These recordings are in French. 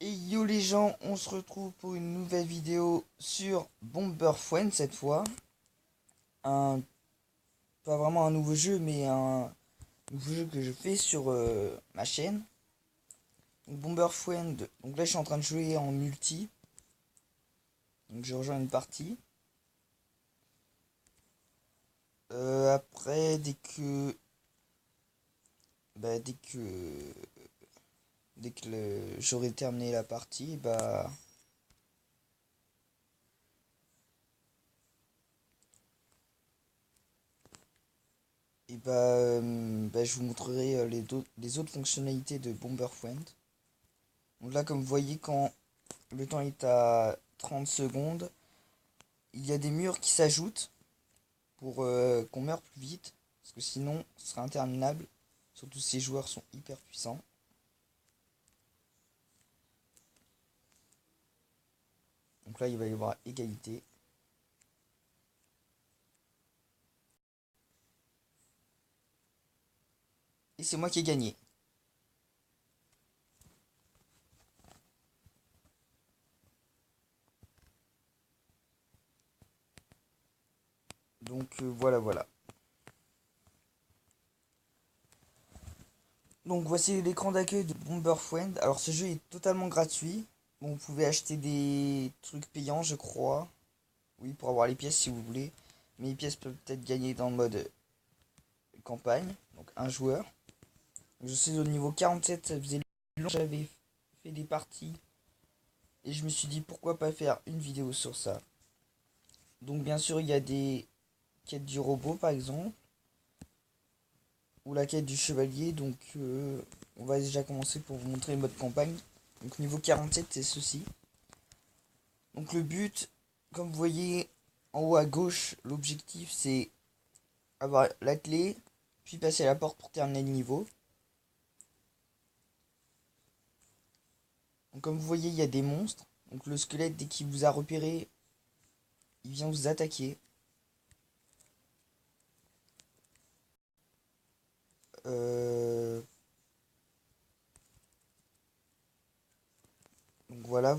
Et yo les gens, on se retrouve pour une nouvelle vidéo sur Bomberfriend cette fois. Un, pas vraiment un nouveau jeu, mais un nouveau jeu que je fais sur ma chaîne. Donc Bomberfriend, donc là je suis en train de jouer en multi. Donc je rejoins une partie. Après, bah, dès que j'aurai terminé la partie, je vous montrerai les autres fonctionnalités de Bomberfriend. Donc là, comme vous voyez, quand le temps est à 30 secondes, il y a des murs qui s'ajoutent pour qu'on meure plus vite, parce que sinon, ce sera interminable. Surtout si les joueurs sont hyper puissants. Donc là, il va y avoir égalité. Et c'est moi qui ai gagné. Donc voilà. Donc voici l'écran d'accueil de Bomberfriend. Alors ce jeu est totalement gratuit. Bon, vous pouvez acheter des trucs payants, je crois. Oui, pour avoir les pièces si vous voulez. Mais les pièces peuvent être gagnées dans le mode campagne. Donc un joueur. Je suis au niveau 47, ça faisait longtemps que j'avais fait des parties. Et je me suis dit pourquoi pas faire une vidéo sur ça. Donc bien sûr il y a des quêtes du robot par exemple. Ou la quête du chevalier. Donc on va déjà commencer pour vous montrer le mode campagne. Donc niveau 47 c'est ceci. Donc le but, comme vous voyez en haut à gauche, l'objectif c'est avoir la clé. Puis passer à la porte pour terminer le niveau. Donc comme vous voyez il y a des monstres. Donc le squelette dès qu'il vous a repéré, il vient vous attaquer. Euh, donc voilà,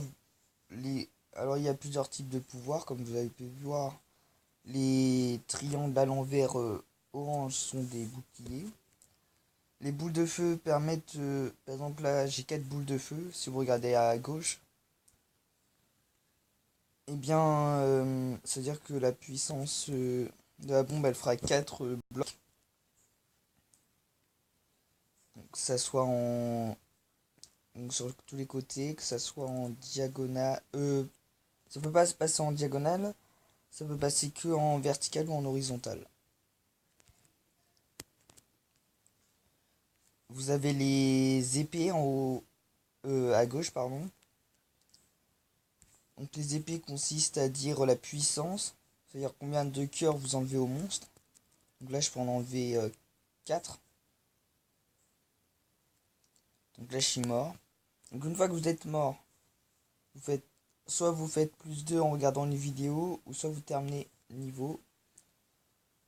alors il y a plusieurs types de pouvoirs, comme vous avez pu voir. Les triangles à l'envers orange sont des boucliers. Les boules de feu permettent, par exemple là j'ai 4 boules de feu, si vous regardez à gauche, et bien c'est-à-dire que la puissance de la bombe elle fera 4 blocs, donc que ça soit donc sur tous les côtés, que ça soit en diagonale, ça peut pas se passer en diagonale, ça peut passer que en vertical ou en horizontal. Vous avez les épées en haut, à gauche, pardon. Donc les épées consistent à dire la puissance, c'est-à-dire combien de cœurs vous enlevez au monstre. Donc là, je peux en enlever 4. Donc là, je suis mort. Donc une fois que vous êtes mort, vous faites soit vous faites plus 2 en regardant une vidéo, ou soit vous terminez le niveau.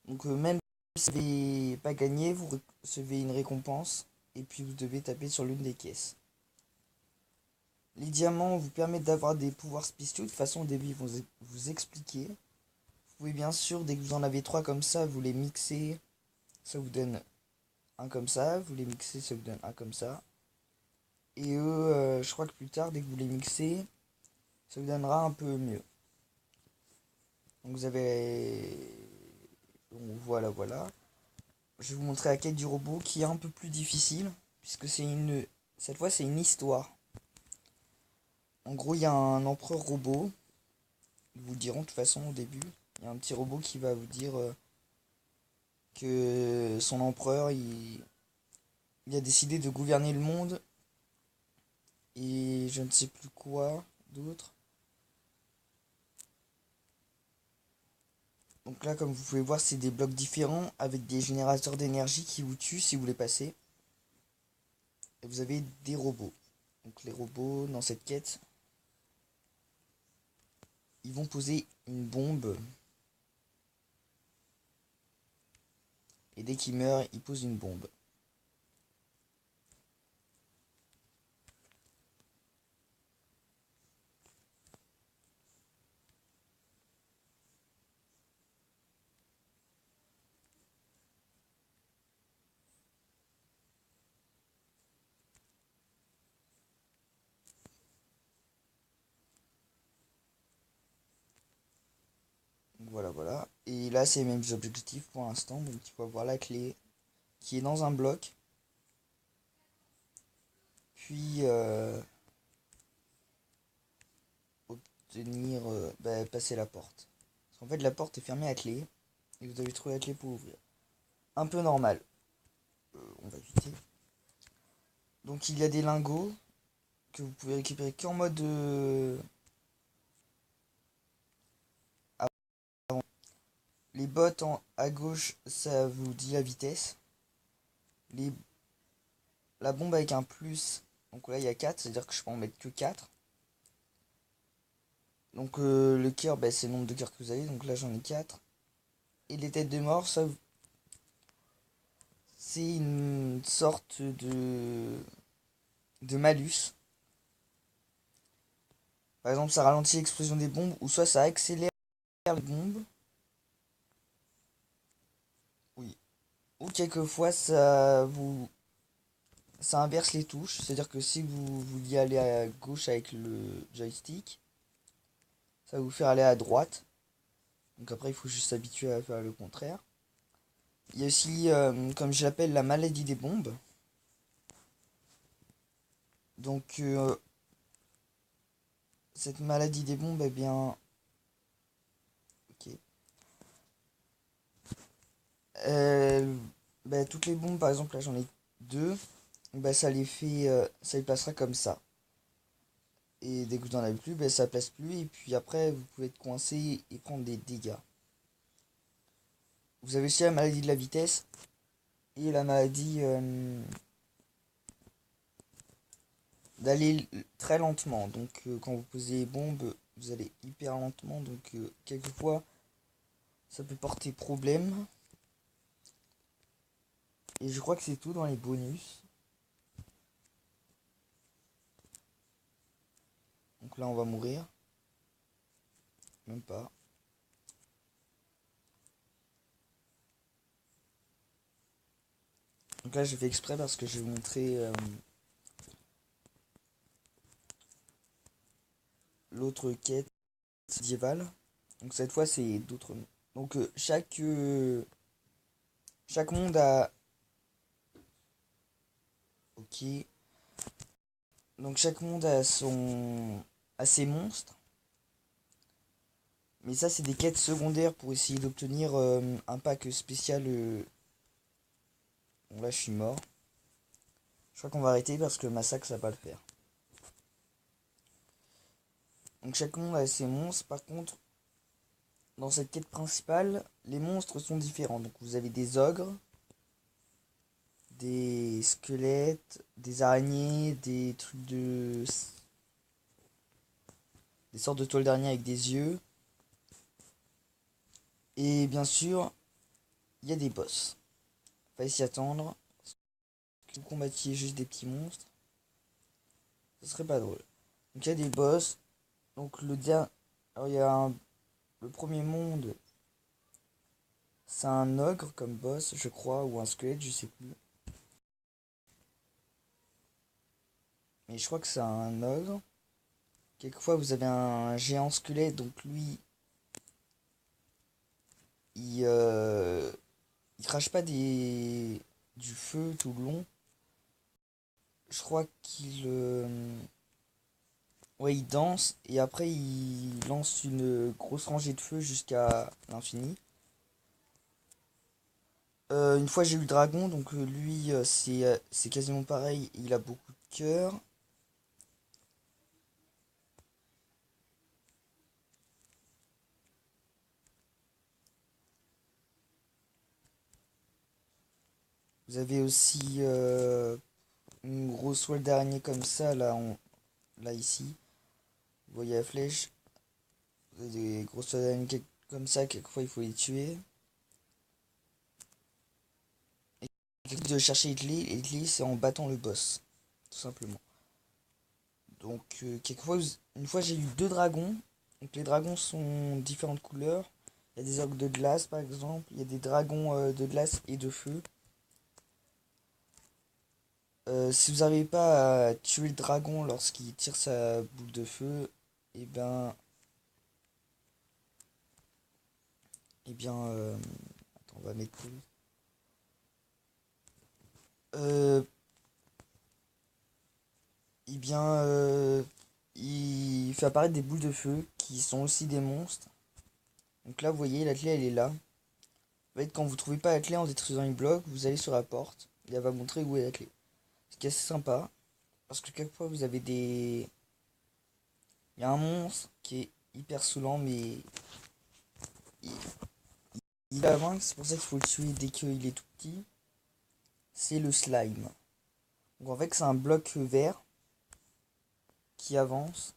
Donc même si vous n'avez pas gagné, vous recevez une récompense, et puis vous devez taper sur l'une des caisses. Les diamants vous permettent d'avoir des pouvoirs spéciaux. De toute façon, au début, ils vont vous expliquer. Vous pouvez bien sûr, dès que vous en avez 3 comme ça, vous les mixez. Ça vous donne un comme ça. Vous les mixez, ça vous donne un comme ça. Et eux, je crois que plus tard, dès que vous les mixez, ça vous donnera un peu mieux. Donc vous avez... Donc voilà. Je vais vous montrer la quête du robot qui est un peu plus difficile. Puisque c'est une... Cette fois, c'est une histoire. En gros, il y a un empereur robot. Ils vous le diront de toute façon au début. Il y a un petit robot qui va vous dire que son empereur, il a décidé de gouverner le monde. Et je ne sais plus quoi d'autre. Donc là, comme vous pouvez voir, c'est des blocs différents avec des générateurs d'énergie qui vous tuent si vous les passez. Et vous avez des robots. Donc les robots, dans cette quête, ils vont poser une bombe. Et dès qu'ils meurent, ils posent une bombe. Et là, c'est les mêmes objectifs pour l'instant. Donc, il faut avoir la clé qui est dans un bloc. Puis, obtenir, passer la porte. Parce qu'en fait, la porte est fermée à clé. Et vous devez trouver la clé pour ouvrir. Un peu normal. On va éviter. Donc, il y a des lingots que vous pouvez récupérer qu'en mode... Les bottes à gauche, ça vous dit la vitesse. Les, la bombe avec un plus, donc là il y a 4, c'est-à-dire que je peux en mettre que 4. Donc le cœur, c'est le nombre de cœurs que vous avez, donc là j'en ai 4. Et les têtes de mort, ça c'est une sorte de malus. Par exemple, ça ralentit l'explosion des bombes, ou soit ça accélère les bombes. Oui. Ou quelquefois ça inverse les touches, c'est-à-dire que si vous vouliez aller à gauche avec le joystick, ça va vous faire aller à droite. Donc après, il faut juste s'habituer à faire le contraire. Il y a aussi, comme je l'appelle, la maladie des bombes. Donc, cette maladie des bombes, eh bien... Ok. Toutes les bombes, par exemple, là j'en ai 2. Ça les fait... ça les placera comme ça. Et dès que vous n'en avez plus, ça place plus. Et puis après, vous pouvez être coincé et prendre des dégâts. Vous avez aussi la maladie de la vitesse. Et la maladie d'aller très lentement. Donc quand vous posez les bombes, vous allez hyper lentement. Donc quelquefois, ça peut porter problème. Et je crois que c'est tout dans les bonus. Donc là, on va mourir. Même pas. Donc là, j'ai fait exprès parce que je vais vous montrer l'autre quête médiévale. Donc cette fois, c'est d'autres. Donc chaque monde a. Ok. Donc chaque monde a ses monstres. Mais ça, c'est des quêtes secondaires pour essayer d'obtenir un pack spécial. Bon, là, je suis mort. Je crois qu'on va arrêter parce que le massacre, ça va pas le faire. Donc chaque monde a ses monstres. Par contre, dans cette quête principale, les monstres sont différents. Donc vous avez des ogres, des squelettes, des araignées, des trucs de... des sortes de toiles d'araignée avec des yeux. Et bien sûr, il y a des boss. Fallait s'y attendre. Si vous combattiez juste des petits monstres, ce serait pas drôle. Donc il y a des boss. Donc alors il y a le premier monde. C'est un ogre comme boss, je crois, ou un squelette, je sais plus. Mais je crois que c'est un ogre. Quelquefois vous avez un géant squelette, donc lui, il crache pas du feu tout le long. Je crois qu'il ouais, il danse et après il lance une grosse rangée de feu jusqu'à l'infini. Une fois j'ai eu le dragon, donc lui c'est quasiment pareil, il a beaucoup de cœur. Vous avez aussi une grosse toile d'araignée comme ça, là ici. Vous voyez la flèche. Vous avez des grosses toiles d'araignée comme ça, quelquefois il faut les tuer. Et de chercher les clés c'est en battant le boss, tout simplement. Donc quelquefois, une fois j'ai eu 2 dragons. Donc les dragons sont différentes couleurs. Il y a des orques de glace par exemple. Il y a des dragons de glace et de feu. Si vous n'arrivez pas à tuer le dragon lorsqu'il tire sa boule de feu, et ben Eh bien, attends, on va mettre pause. Euh, eh bien, il fait apparaître des boules de feu qui sont aussi des monstres. Donc là, vous voyez, la clé, elle est là. En fait, quand vous trouvez pas la clé en détruisant une bloc, vous allez sur la porte et elle va montrer où est la clé. Ce qui est assez sympa, parce que quelquefois, vous avez des... Il y a un monstre qui est hyper saoulant, mais il, il est à vaincre, c'est pour ça qu'il faut le tuer dès qu'il est tout petit. C'est le slime. Donc en fait, c'est un bloc vert qui avance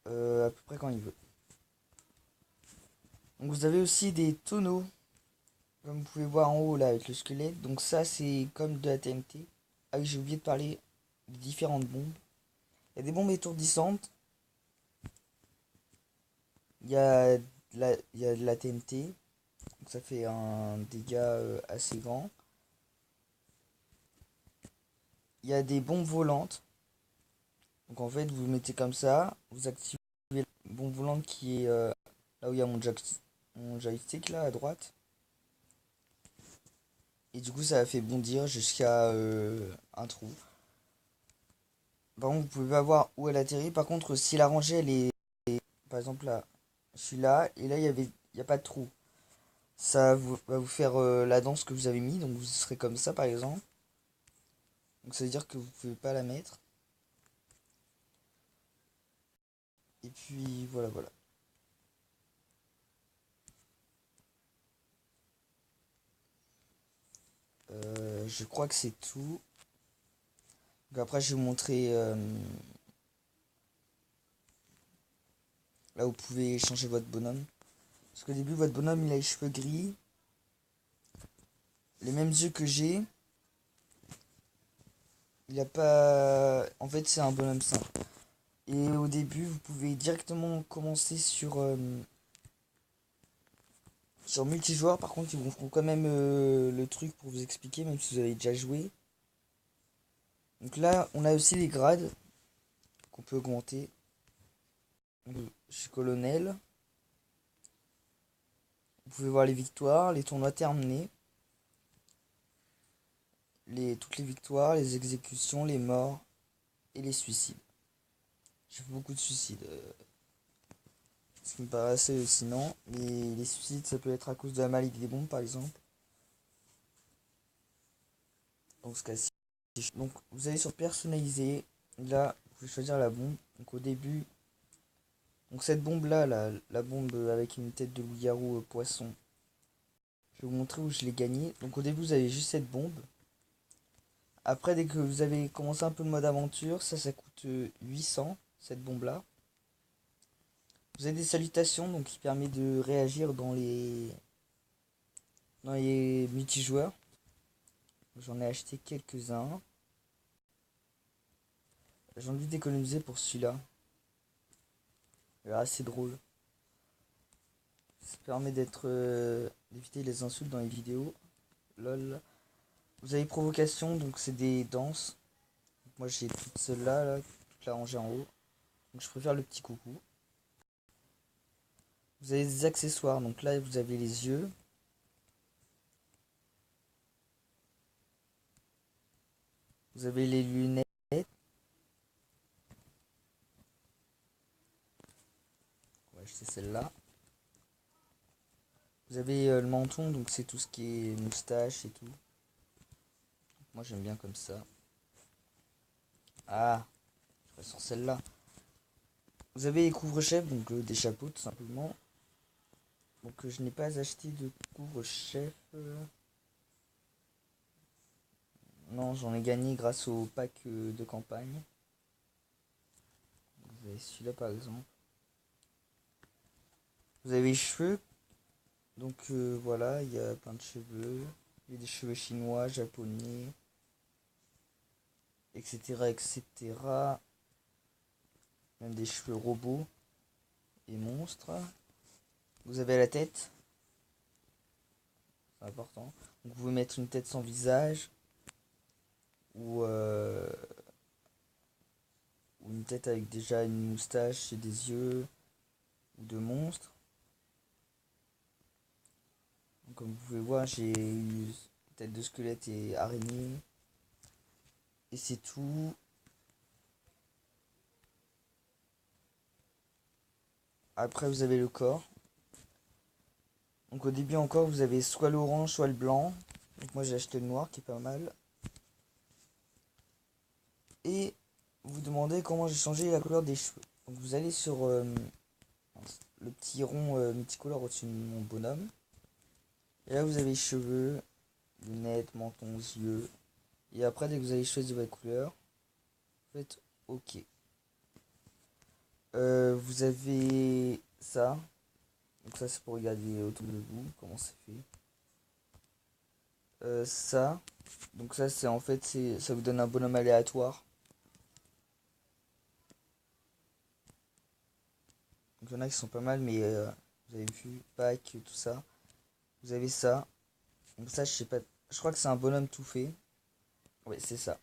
à peu près quand il veut. Donc vous avez aussi des tonneaux, comme vous pouvez voir en haut là avec le squelette. Donc ça c'est comme de la TNT. Ah oui, j'ai oublié de parler de différentes bombes. Il y a des bombes étourdissantes. Il y a de la TNT. Donc ça fait un dégât assez grand. Il y a des bombes volantes. Donc en fait vous mettez comme ça. Vous activez la bombe volante qui est là où il y a mon joystick là à droite. Et du coup ça fait bondir jusqu'à un trou. Par contre vous pouvez pas voir où elle atterrit. Par contre si la rangée elle est... Par exemple là, je suis là et là il y a pas de trou. Va vous faire la danse que vous avez mis. Donc vous serez comme ça par exemple. Donc ça veut dire que vous pouvez pas la mettre. Et puis voilà voilà. Je crois que c'est tout. Donc après je vais vous montrer là où vous pouvez changer votre bonhomme. Parce qu'au début votre bonhomme il a les cheveux gris. Les mêmes yeux que j'ai. Il a pas... En fait c'est un bonhomme simple. Et au début vous pouvez directement commencer sur multijoueur. Par contre ils vous feront quand même le truc pour vous expliquer même si vous avez déjà joué. Donc là on a aussi les grades qu'on peut augmenter. Je suis colonel. Vous pouvez voir les victoires, les tournois terminés, toutes les victoires, les exécutions, les morts et les suicides. J'ai fait beaucoup de suicides. Ce qui me paraît assez hallucinant. Mais les suicides, ça peut être à cause de la maladie des bombes, par exemple. Dans ce cas-ci. Donc, vous allez sur personnaliser. Là, vous pouvez choisir la bombe. Donc, au début. Donc, cette bombe-là, la bombe avec une tête de loup-garou poisson. Je vais vous montrer où je l'ai gagnée. Donc, au début, vous avez juste cette bombe. Après, dès que vous avez commencé un peu le mode aventure, ça coûte 800, cette bombe-là. Vous avez des salutations, donc qui permet de réagir dans les multijoueurs. J'en ai acheté quelques-uns. J'ai envie d'économiser pour celui-là. Il est assez drôle. Ça permet d'éviter les insultes dans les vidéos. Lol. Vous avez provocation, donc c'est des danses. Moi j'ai toute celle-là, là, toute la rangée en haut. Donc je préfère le petit coucou. Vous avez des accessoires, donc là vous avez les yeux. Vous avez les lunettes. On va acheter celle-là. Vous avez le menton, donc c'est tout ce qui est moustache et tout. Moi j'aime bien comme ça. Ah, je vais sur celle-là. Vous avez les couvre-chefs, donc des chapeaux tout simplement. Donc je n'ai pas acheté de couvre-chef. Non, j'en ai gagné grâce au pack de campagne. Vous avez celui-là par exemple. Vous avez les cheveux. Donc voilà, il y a plein de cheveux. Il y a des cheveux chinois, japonais, etc. etc. Même des cheveux robots et monstres. Vous avez la tête. C'est important. Donc vous pouvez mettre une tête sans visage. Ou une tête avec déjà une moustache et des yeux. Ou de monstres. Comme vous pouvez voir, j'ai eu tête de squelette et araignée. Et c'est tout. Après, vous avez le corps. Donc au début encore, vous avez soit l'orange, soit le blanc. Donc moi j'ai acheté le noir qui est pas mal. Et vous demandez comment j'ai changé la couleur des cheveux. Donc vous allez sur le petit rond multicolore au-dessus de mon bonhomme. Et là vous avez cheveux, lunettes, menton, yeux. Et après dès que vous avez choisi votre couleur, vous faites OK. Vous avez ça. Donc ça c'est pour regarder autour de vous comment c'est fait. Ça. Donc ça c'est en fait ça vous donne un bonhomme aléatoire. Donc il y en a qui sont pas mal mais vous avez vu pack tout ça. Vous avez ça. Donc ça je sais pas. Je crois que c'est un bonhomme tout fait. Ouais c'est ça.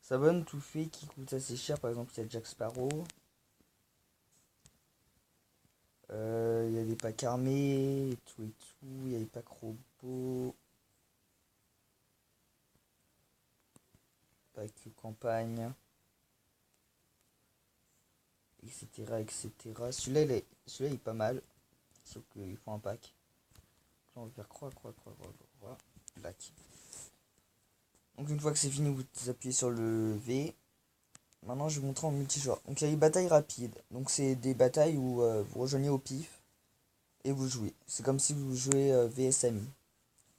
C'est un bonhomme tout fait qui coûte assez cher. Par exemple il y a Jack Sparrow. Il y a des packs armés et tout et tout. Il y a des packs robots. Pack campagne. Etc. etc. Celui-là il est pas mal. Sauf qu'il faut un pack. Là on va faire croix. Black. Donc une fois que c'est fini, vous appuyez sur le V. Maintenant je vais vous montrer en multijoueur. Donc il y a les batailles rapides. Donc c'est des batailles où vous rejoignez au pif et vous jouez. C'est comme si vous jouez VSMI.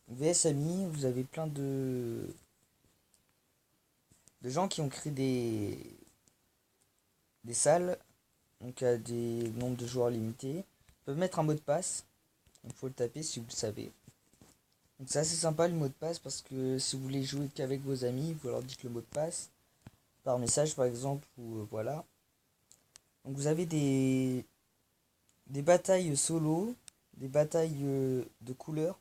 VSMI, vous avez plein de gens qui ont créé des salles. Donc à des nombres de joueurs limités. Ils peuvent mettre un mot de passe. Il faut le taper si vous le savez. Donc c'est assez sympa le mot de passe parce que si vous voulez jouer qu'avec vos amis, vous leur dites le mot de passe par message par exemple ou voilà. Donc vous avez des batailles solo, des batailles de couleurs.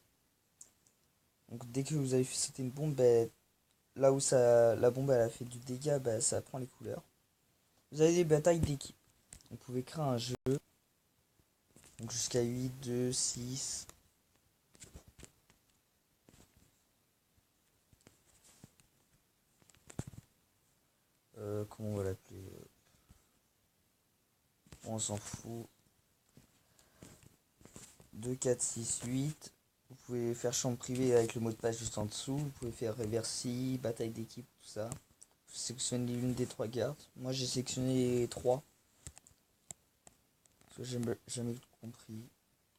Donc dès que vous avez fait sauter une bombe, ben, là où la bombe elle a fait du dégât, ben, ça prend les couleurs. Vous avez des batailles d'équipe. Vous pouvez créer un jeu. Donc jusqu'à 8, 2, 6. Comment on va l'appeler on s'en fout. 2, 4, 6, 8. Vous pouvez faire chambre privée avec le mot de passe juste en dessous. Vous pouvez faire reversi, bataille d'équipe, tout ça. Vous sélectionnez l'une des 3 cartes. Moi j'ai sélectionné les 3. Parce que j'ai jamais compris.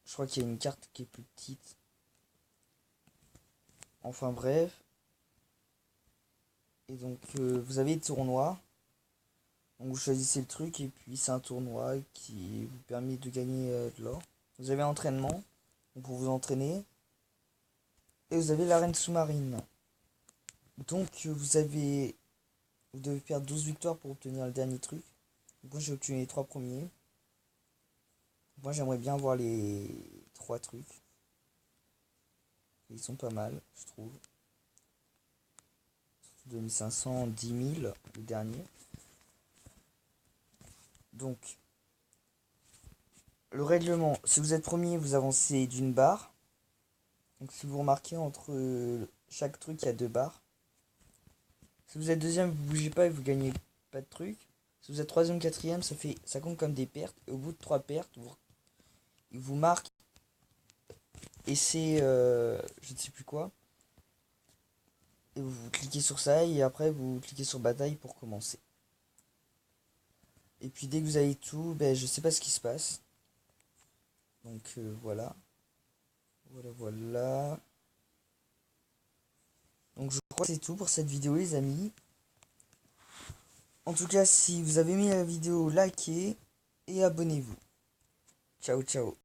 Je crois qu'il y a une carte qui est plus petite. Enfin bref. Et donc vous avez des tournois. Donc vous choisissez le truc et puis c'est un tournoi qui vous permet de gagner de l'or. Vous avez entraînement pour vous entraîner. Et vous avez l'arène sous-marine. Donc vous devez faire 12 victoires pour obtenir le dernier truc. Donc moi j'ai obtenu les 3 premiers. Moi j'aimerais bien voir les 3 trucs. Ils sont pas mal, je trouve. 2500, 10 000 le dernier. Donc, le règlement, si vous êtes premier, vous avancez d'une barre. Donc si vous remarquez, entre chaque truc, il y a 2 barres. Si vous êtes deuxième, vous bougez pas et vous gagnez pas de trucs. Si vous êtes troisième, quatrième, ça compte comme des pertes. Et au bout de 3 pertes, il vous marque. Et c'est, je ne sais plus quoi. Et vous cliquez sur ça et après vous cliquez sur bataille pour commencer. Et puis dès que vous avez tout, ben je sais pas ce qui se passe. Donc voilà. Voilà. Donc je crois que c'est tout pour cette vidéo les amis. En tout cas si vous avez aimé la vidéo, likez et abonnez-vous. Ciao ciao.